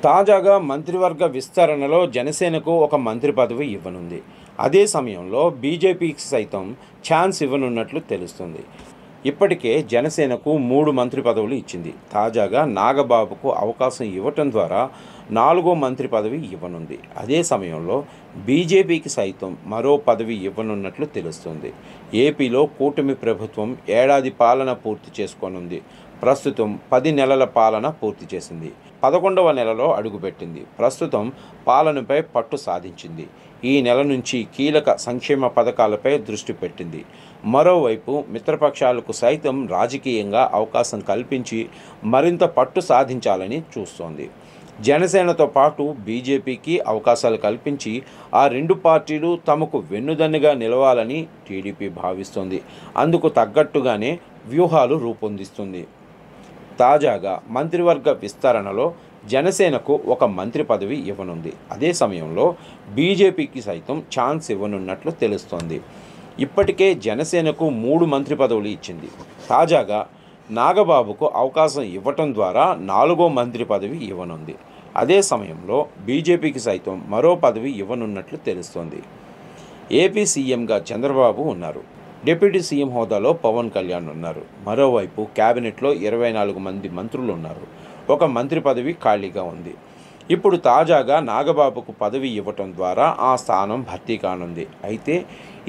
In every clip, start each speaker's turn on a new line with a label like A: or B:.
A: తాజాగా మంత్రివర్గ విస్తరణలో జనసేనకు ఒక మంత్రి పదవి ఇవ్వనుంది. అదే సమయంలో బీజేపీకి సైతం ఛాన్స్ ఇవ్వనున్నట్లు తెలుస్తుంది. ఇప్పటికే జనసేనకు 3 మంత్రి పదవులు ఇచ్చింది. తాజాగా నాగబాబుకు అవకాశం ఇవ్వటం ద్వారా 4వ మంత్రి పదవి ఇవ్వనుంది. అదే సమయంలో బీజేపీకి సైతం మరో పదవి ఇవ్వనున్నట్లు తెలుస్తుంది. ఏపీలో కూటమి ప్రభుత్వం ఏడాది పాలన పూర్తి చేసుకోనుంది. ప్రస్తుతం 10 నెలల పాలన పూర్తి చేసింది. 11వ నెలలో అడుగుపెట్టింది. ప్రస్తుతం పాలనపై పట్టు సాధించింది. ఈ నెల నుంచి కీలక సంక్షేమ పథకాలపై దృష్టి పెట్టింది. మరోవైపు మిత్రపక్షాలకు సైతం రాజకీయంగా అవకాశం కల్పించి మరింత పట్టు సాధించాలని చూస్తోంది. జనసేనతో పాటు బీజేపీకి అవకాశాలు కల్పించి ఆ 2 పార్టీలు తమకు వెన్నుదన్నుగా నిలవాలని టీడీపీ భావిస్తోంది. అందుకు తగ్గట్టుగానే వ్యూహాలు రూపొందిస్తుంది. తాజాగా మంత్రివర్గ విస్తరణలో జనసేనకు ఒక మంత్రి పదవి ఇవ్వనుంది. అదే సమయంలో బీజేపీకి సైతం ఛాన్స్ ఇవ్వనున్నట్లు తెలుస్తోంది. ఇప్పటికే జనసేనకు 3 మంత్రి పదవులు ఇచ్చింది. తాజాగా నాగబాబుకు అవకాశం ఇవ్వటం ద్వారా 4వ మంత్రి పదవి ఇవ్వనుంది. అదే సమయంలో బీజేపీకి సైతం మరో పదవి ఇవ్వనున్నట్లు తెలుస్తోంది. ఏపీ సీఎంగా చంద్రబాబు ఉన్నారు. డిప్యూటీ సీఎం హోదాలో పవన్ కళ్యాణ్ ఉన్నారు. మరోవైపు కేబినెట్లో 24 మంది మంత్రులు ఉన్నారు. ఒక మంత్రి పదవి ఖాళీగా ఉంది. ఇప్పుడు తాజాగా నాగబాబుకు పదవి ఇవ్వటం ద్వారా ఆ స్థానం భర్తీ కానుంది. అయితే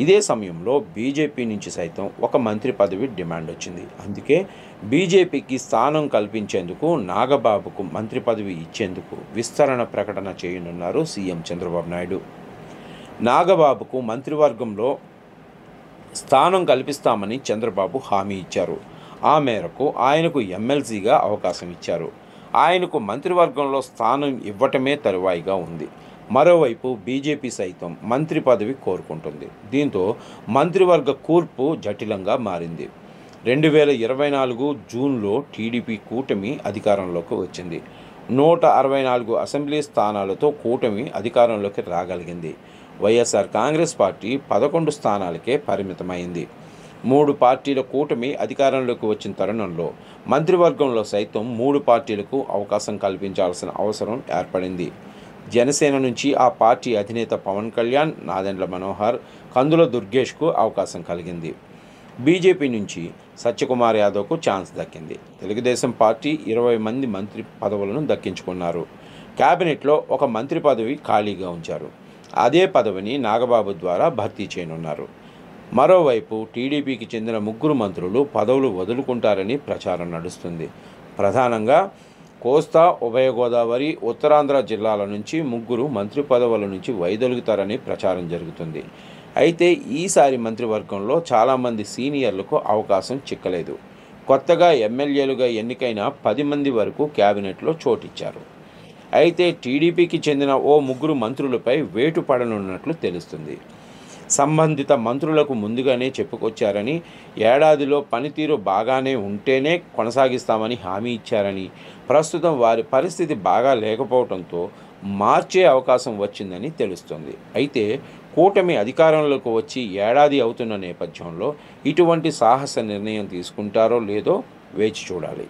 A: ఇదే సమయంలో బీజేపీ నుంచి సైతం ఒక మంత్రి పదవి డిమాండ్ వచ్చింది. అందుకే బీజేపీకి స్థానం కల్పించేందుకు నాగబాబుకు మంత్రి పదవి ఇచ్చేందుకు విస్తరణ ప్రకటన చేయనున్నారు సీఎం చంద్రబాబు నాయుడు. నాగబాబుకు మంత్రివర్గంలో స్థానం కల్పిస్తామని చంద్రబాబు హామీ ఇచ్చారు. ఆ మేరకు ఆయనకు ఎమ్మెల్సీగా అవకాశం ఇచ్చారు. ఆయనకు మంత్రివర్గంలో స్థానం ఇవ్వటమే తరువాయిగా ఉంది. మరోవైపు బీజేపీ సైతం మంత్రి పదవి కోరుకుంటుంది. దీంతో మంత్రివర్గ కూర్పు జటిలంగా మారింది. 2024 జూన్లో టీడీపీ కూటమి అధికారంలోకి వచ్చింది. 164 అసెంబ్లీ స్థానాలతో కూటమి అధికారంలోకి రాగలిగింది. వైఎస్ఆర్ కాంగ్రెస్ పార్టీ 11 స్థానాలకే పరిమితమైంది. 3 పార్టీల కూటమి అధికారంలోకి వచ్చిన తరుణంలో మంత్రివర్గంలో సైతం 3 పార్టీలకు అవకాశం కల్పించాల్సిన అవసరం ఏర్పడింది. జనసేన నుంచి ఆ పార్టీ అధినేత పవన్ కళ్యాణ్, నాదెండ్ల మనోహర్, కందుల దుర్గేష్కు అవకాశం కలిగింది. బీజేపీ నుంచి సత్యకుమార్ యాదవ్కు ఛాన్స్ దక్కింది. తెలుగుదేశం పార్టీ 20 మంది మంత్రి పదవులను దక్కించుకున్నారు. కేబినెట్లో ఒక మంత్రి పదవి ఖాళీగా ఉంచారు. అదే పదవిని నాగబాబు ద్వారా భర్తీ చేయనున్నారు. మరోవైపు టీడీపీకి చెందిన 3 మంత్రులు పదవులు వదులుకుంటారని ప్రచారం నడుస్తుంది. ప్రధానంగా కోస్తా, ఉభయ గోదావరి, ఉత్తరాంధ్ర జిల్లాల నుంచి 3 మంత్రి పదవుల నుంచి వైదొలుగుతారని ప్రచారం జరుగుతుంది. అయితే ఈసారి మంత్రివర్గంలో చాలామంది సీనియర్లకు అవకాశం చిక్కలేదు. కొత్తగా ఎమ్మెల్యేలుగా ఎన్నికైన 10 మంది వరకు కేబినెట్లో చోటిచ్చారు. అయితే టీడీపీకి చెందిన ఓ 3 మంత్రులపై వేటు పడనున్నట్లు తెలుస్తుంది. సంబంధిత మంత్రులకు ముందుగానే చెప్పుకొచ్చారని, ఏడాదిలో పనితీరు బాగానే ఉంటేనే కొనసాగిస్తామని హామీ ఇచ్చారని, ప్రస్తుతం వారి పరిస్థితి బాగా లేకపోవడంతో మార్చే అవకాశం వచ్చిందని తెలుస్తుంది. అయితే కూటమి అధికారంలోకి వచ్చి ఏడాది అవుతున్న నేపథ్యంలో ఇటువంటి సాహస నిర్ణయం తీసుకుంటారో లేదో వేచి చూడాలి.